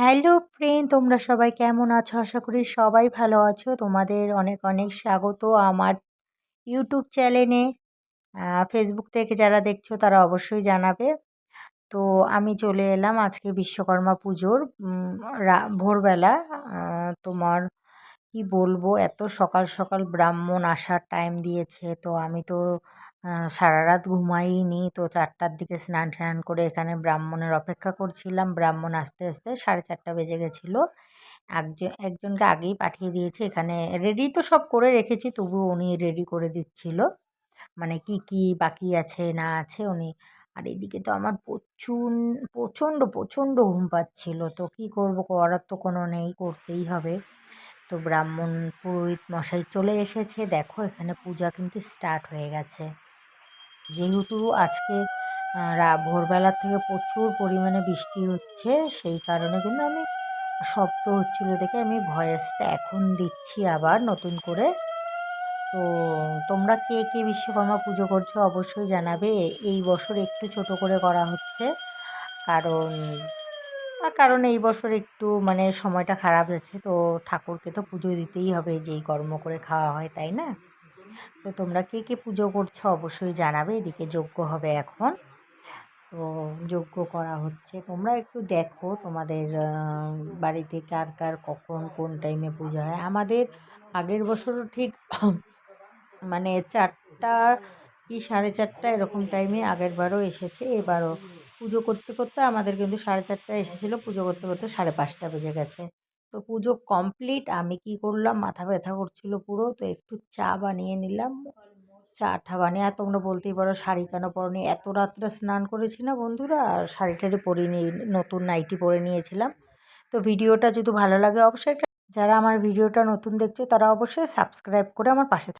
Hello friend, তোমরা সবাই কেমন আছো? আশা করি সবাই ভালো আছো। তোমাদের অনেক অনেক স্বাগত আমার ইউটিউব চ্যানেলে। ফেসবুক থেকে যারা দেখছো তারা অবশ্যই জানাবে। তো আমি চলে এলাম আজকে বিশ্বকর্মা পুজোর ভোরবেলা। তোমার কি বলবো, এত সকাল সকাল ব্রাহ্মণ আসার টাইম দিয়েছে, তো আমি তো সারা রাত ঘুমাইনি। তো 4টার দিকে স্নান টান করে এখানে ব্রাহ্মণের অপেক্ষা করছিলাম। ব্রাহ্মণ আসতে আসতে 4:30 বেজে গেছিলো। একজনকে আগেই পাঠিয়ে দিয়েছি, এখানে রেডি তো সব করে রেখেছি, তবুও উনি রেডি করে দিচ্ছিল, মানে কি কি বাকি আছে না আছে উনি। আর এদিকে তো আমার প্রচণ্ড প্রচণ্ড ঘুম পাচ্ছিল, তো কি করব, করার তো কোনো নেই, করতেই হবে। তো ব্রাহ্মণ পুরোহিত মশাই চলে এসেছে, দেখো এখানে পূজা কিন্তু স্টার্ট হয়ে গেছে। যেহেতু আজকে ভোরবেলার থেকে প্রচুর পরিমাণে বৃষ্টি হচ্ছে, সেই কারণে কিন্তু আমি শব্দ হচ্ছিল দেখে আমি ভয়েসটা এখন দিচ্ছি আবার নতুন করে। তো তোমরা কে কে বিশ্বকর্মা পুজো করছো অবশ্যই জানাবে। এই বছর একটু ছোট করে করা হচ্ছে, কারণ কারণ এই বছর একটু মানে সময়টা খারাপ যাচ্ছে, তো ঠাকুরকে তো পুজো দিতেই হবে, যেই কর্ম করে খাওয়া হয়, তাই না? তো তোমরা কে কে পুজো করছো অবশ্যই জানাবে। এদিকে যজ্ঞ হবে এখন, তো যজ্ঞ করা হচ্ছে। তোমরা একটু দেখো তোমাদের বাড়িতে কার কার কখন কোন টাইমে পুজো হয়। আমাদের আগের বছরও ঠিক মানে 4টা কি 4:30 এরকম টাইমে আগেরবারও এসেছে, এবারও পুজো করতে করতে আমাদের কিন্তু 4:30 এসেছিলো, পুজো করতে করতে 5:30 বেজে গেছে। তো পুজো কমপ্লিট। আমি কি করলাম, মাথা ব্যথা করছিল পুরো, তো একটু চা বানিয়ে নিলাম। চাটা বানিয়ে, আর তোমরা বলতেই পারো শাড়ি কেন পরনি, এত রাত্রে স্নান করেছি না বন্ধুরা, আর শাড়ি টাড়ি পরিনি, নতুন নাইটি পরে নিয়েছিলাম। তো ভিডিওটা যদি ভালো লাগে অবশ্যই যারা আমার ভিডিওটা নতুন দেখছো তারা অবশ্যই সাবস্ক্রাইব করে আমার পাশে